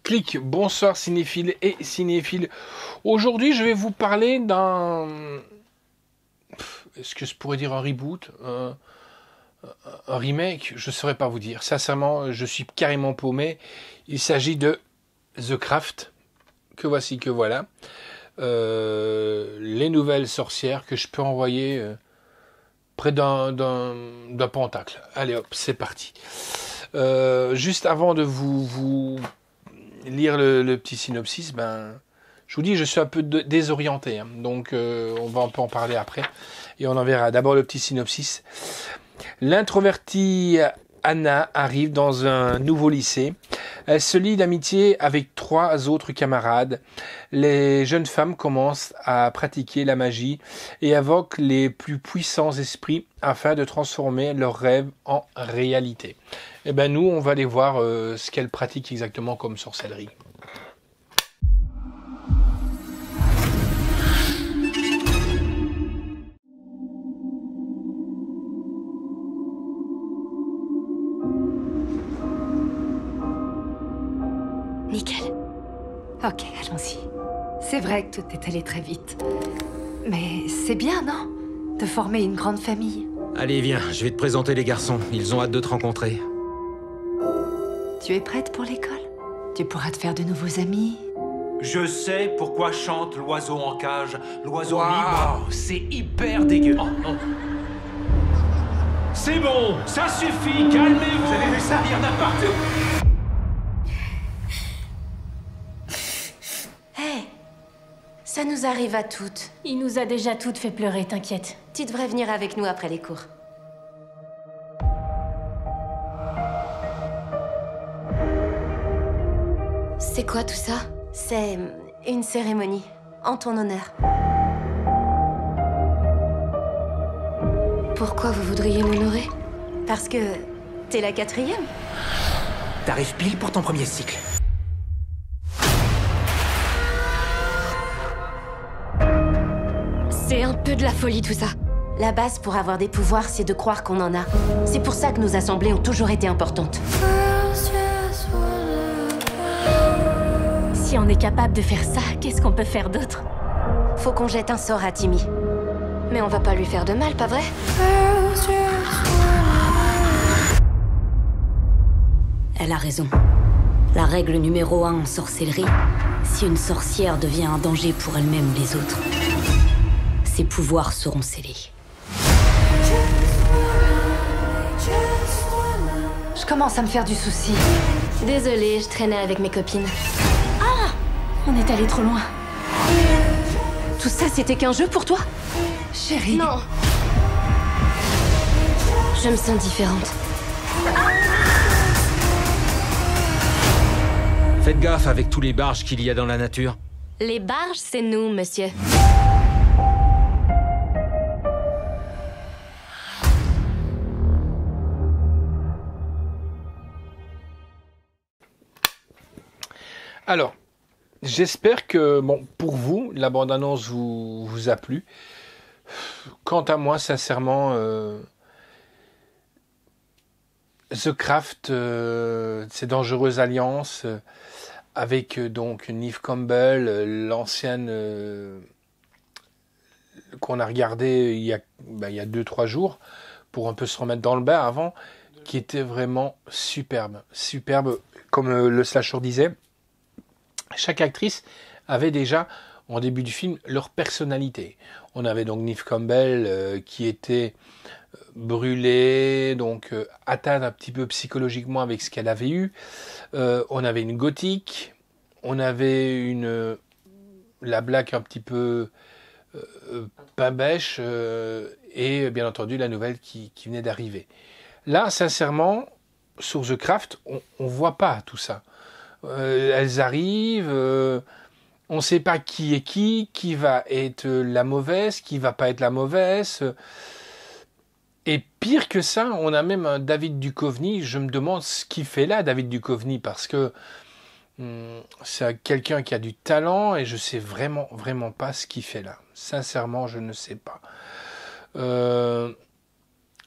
Clic, bonsoir cinéphiles et cinéphiles. Aujourd'hui, je vais vous parler d'un... Est-ce que je pourrais dire un reboot, un remake? Je ne saurais pas vous dire. Sincèrement, je suis carrément paumé. Il s'agit de The Craft. Que voici, que voilà. Les nouvelles sorcières que je peux envoyer près d'un pentacle. Allez hop, c'est parti. Juste avant de vous lire le petit synopsis, je vous dis, je suis un peu désorienté, hein, donc on va un peu en parler après, et on en verra. D'abord le petit synopsis. L'introvertie Anna arrive dans un nouveau lycée. Elle se lie d'amitié avec 3 autres camarades. Les jeunes femmes commencent à pratiquer la magie et invoquent les plus puissants esprits afin de transformer leurs rêves en réalité. Et nous, on va aller voir ce qu'elles pratiquent exactement comme sorcellerie. Nickel. Ok, allons-y. C'est vrai que tout est allé très vite. Mais c'est bien, non? De former une grande famille. Allez, viens, je vais te présenter les garçons. Ils ont hâte de te rencontrer. Tu es prête pour l'école? Tu pourras te faire de nouveaux amis. Je sais pourquoi chante l'oiseau en cage, l'oiseau libre. C'est hyper dégueu. Oh, non. C'est bon, ça suffit, calmez-vous. Vous avez vu ça? Il y en a partout. Ça nous arrive à toutes. Il nous a déjà toutes fait pleurer, t'inquiète. Tu devrais venir avec nous après les cours. C'est quoi tout ça? C'est une cérémonie, en ton honneur. Pourquoi vous voudriez m'honorer? Parce que t'es la 4e. T'arrives pile pour ton premier cycle. C'est un peu de la folie tout ça. La base pour avoir des pouvoirs, c'est de croire qu'on en a. C'est pour ça que nos assemblées ont toujours été importantes. Si on est capable de faire ça, qu'est-ce qu'on peut faire d'autre? Faut qu'on jette un sort à Timmy. Mais on va pas lui faire de mal, pas vrai? Elle a raison. La règle numéro 1 en sorcellerie, si une sorcière devient un danger pour elle-même ou les autres, ses pouvoirs seront scellés. Je commence à me faire du souci. Désolée, je traînais avec mes copines. Ah! On est allé trop loin. Tout ça, c'était qu'un jeu pour toi? Chérie. Non. Je me sens différente. Faites gaffe avec tous les barges qu'il y a dans la nature. Les barges, c'est nous, monsieur. Alors, j'espère que, pour vous, la bande-annonce vous a plu. Quant à moi, sincèrement, The Craft, ces dangereuses alliances, avec donc Neve Campbell, l'ancienne qu'on a regardé il y a 2-3 jours, pour un peu se remettre dans le bain avant, qui était vraiment superbe. Superbe, comme le slasher disait. Chaque actrice avait déjà, en début du film, leur personnalité. On avait donc Neve Campbell qui était brûlée, donc atteinte un petit peu psychologiquement avec ce qu'elle avait eu. On avait une gothique, on avait la blague un petit peu pain bêche et bien entendu la nouvelle qui venait d'arriver. Là, sincèrement, sur The Craft, on voit pas tout ça. Elles arrivent, on ne sait pas qui est qui va être la mauvaise, qui va pas être la mauvaise. Et pire que ça, on a même un David Duchovny. Je me demande ce qu'il fait là, David Duchovny, parce que c'est quelqu'un qui a du talent et je sais vraiment pas ce qu'il fait là. Sincèrement, je ne sais pas.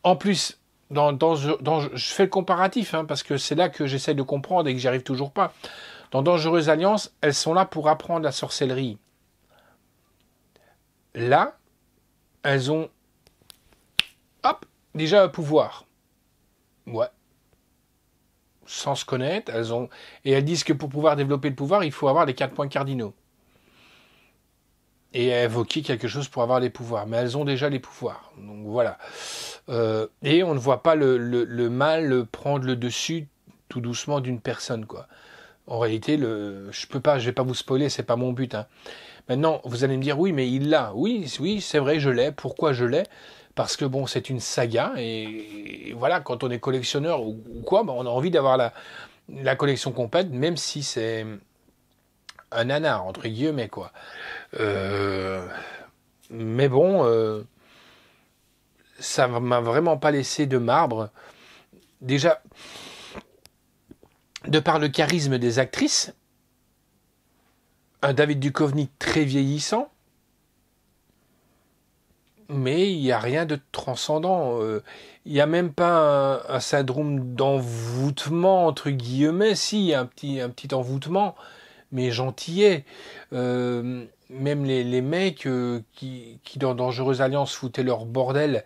En plus, je fais le comparatif, parce que c'est là que j'essaie de comprendre et que j'y arrive toujours pas. Dans Dangereuse Alliance, elles sont là pour apprendre la sorcellerie. Là, elles ont, hop, déjà un pouvoir. Ouais. Sans se connaître, et elles disent que pour pouvoir développer le pouvoir, il faut avoir les 4 points cardinaux. Et invoquer quelque chose pour avoir les pouvoirs. Mais elles ont déjà les pouvoirs. Donc voilà. Et on ne voit pas le mal prendre le dessus tout doucement d'une personne, quoi. En réalité, je vais pas vous spoiler, c'est pas mon but, hein. Maintenant, vous allez me dire, oui, mais il l'a. Oui, c'est vrai, je l'ai. Pourquoi je l'ai? Parce que bon, c'est une saga, et voilà, quand on est collectionneur ou quoi, on a envie d'avoir la collection complète, même si c'est un nanar, entre guillemets, quoi. Mais bon, ça m'a vraiment pas laissé de marbre. Déjà, de par le charisme des actrices, un David Duchovny très vieillissant, mais il n'y a rien de transcendant. Il n'y a même pas un syndrome d'envoûtement, entre guillemets. Si, il y a un petit envoûtement, mais gentillet. Même les mecs qui dans Dangereuse Alliance foutaient leur bordel,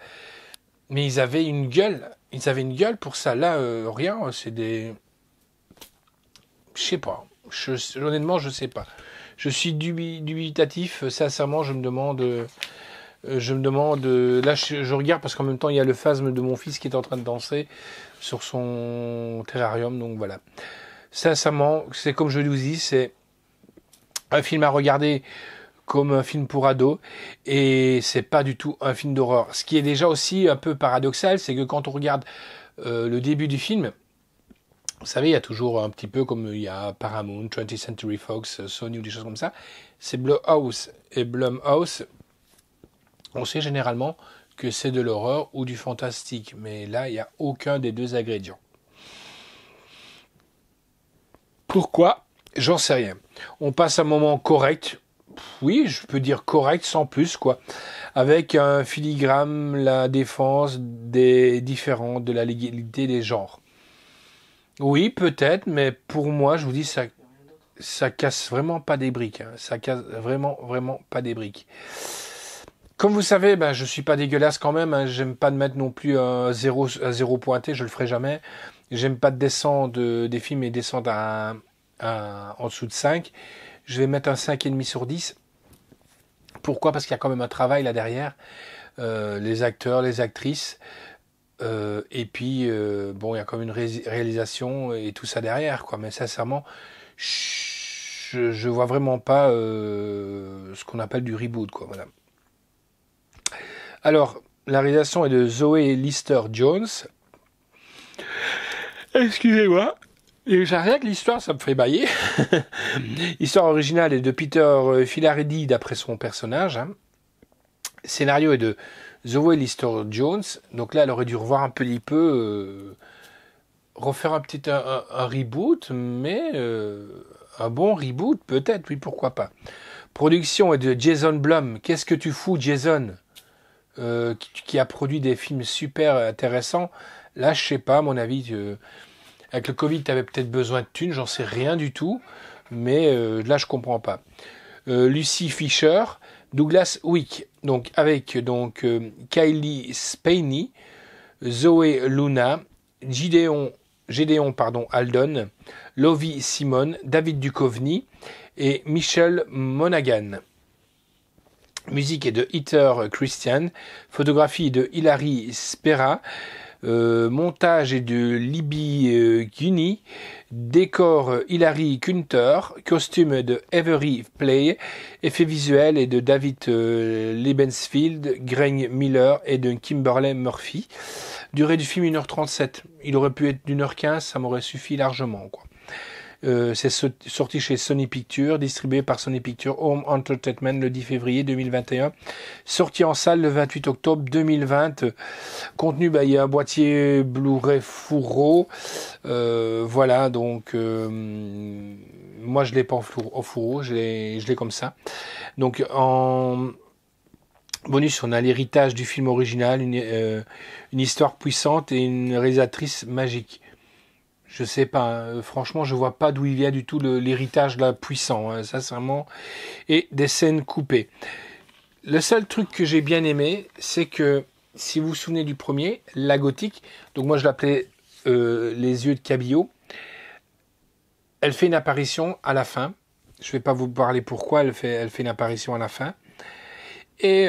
mais ils avaient une gueule. Ils avaient une gueule pour ça. Là, rien, c'est des... Je sais pas. Honnêtement, je sais pas. Je suis dubitatif. Sincèrement, je me demande... là, je regarde parce qu'en même temps, il y a le phasme de mon fils qui est en train de danser sur son terrarium. Donc voilà. Sincèrement, c'est comme je vous dis, c'est un film à regarder comme un film pour ados, et c'est pas du tout un film d'horreur. Ce qui est déjà aussi un peu paradoxal, c'est que quand on regarde le début du film, vous savez, il y a toujours un petit peu comme il y a Paramount, 20th Century Fox, Sony ou des choses comme ça. C'est Blumhouse et Blumhouse. On sait généralement que c'est de l'horreur ou du fantastique, mais là, il n'y a aucun des deux ingrédients. Pourquoi? J'en sais rien. On passe un moment correct. Oui, je peux dire correct sans plus, quoi. Avec un filigrane, la défense des différents, de la légalité des genres. Oui, peut-être, mais pour moi, je vous dis, ça casse vraiment pas des briques. Hein. Ça casse vraiment pas des briques. Comme vous savez, je suis pas dégueulasse quand même. Hein. J'aime pas de mettre non plus un zéro pointé, je le ferai jamais. J'aime pas de descendre des films et descendre en dessous de 5. Je vais mettre un 5,5 sur 10. Pourquoi? Parce qu'il y a quand même un travail là derrière. Les acteurs, les actrices. Et puis, bon, il y a quand même une réalisation et tout ça derrière, quoi. Mais sincèrement, je vois vraiment pas ce qu'on appelle du reboot, quoi. Voilà. Alors, la réalisation est de Zoé Lister-Jones. Excusez-moi. Et rien que l'histoire, ça me fait bailler. L'histoire originale est de Peter Filaridi, d'après son personnage. Hein. Le scénario est de Zoé Lister-Jones. Donc là, elle aurait dû revoir un petit peu, refaire un reboot, mais un bon reboot, peut-être, oui, pourquoi pas. Production est de Jason Blum. Qu'est-ce que tu fous, Jason? Qui a produit des films super intéressants. Là, je sais pas, à mon avis, avec le Covid, tu avais peut-être besoin de thunes, j'en sais rien du tout, mais là, je comprends pas. Lucy Fisher, Douglas Wick, donc avec Kylie Spaney, Zoé Luna, Gédéon Aldon, Lovie Simon, David Duchovny et Michelle Monaghan. Musique est de Heather Christian, photographie de Hilary Spera, montage est de Libby Guiney, décor Hilary Kunter, costume de Avery Play, effets visuels est de David Lebensfield, Greg Miller et de Kimberly Murphy. Durée du film 1h37. Il aurait pu être d'1h15, ça m'aurait suffi largement, quoi. C'est sorti chez Sony Pictures, distribué par Sony Pictures Home Entertainment le 10 février 2021. Sorti en salle le 28 octobre 2020. Contenu, il y a un boîtier Blu-ray fourreau. Voilà, donc moi je l'ai pas en fourreau, je l'ai comme ça. Donc en bonus, on a l'héritage du film original, une histoire puissante et une réalisatrice magique. Je sais pas, franchement, je vois pas d'où il vient du tout l'héritage là puissant, hein, sincèrement, et des scènes coupées. Le seul truc que j'ai bien aimé, c'est que, si vous vous souvenez du premier, la gothique, donc moi je l'appelais les yeux de Cabillaud, elle fait une apparition à la fin. Je vais pas vous parler pourquoi elle fait une apparition à la fin. Et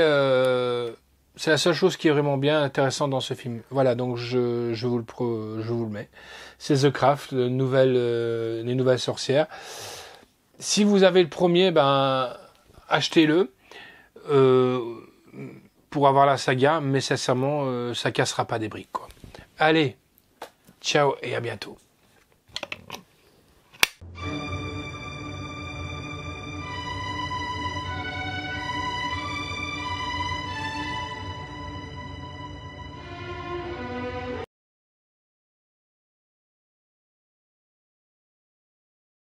c'est la seule chose qui est vraiment bien intéressante dans ce film. Voilà, donc je vous le mets. C'est The Craft, les nouvelles sorcières. Si vous avez le premier, ben achetez-le pour avoir la saga, mais sincèrement, ça cassera pas des briques, quoi. Allez, ciao et à bientôt.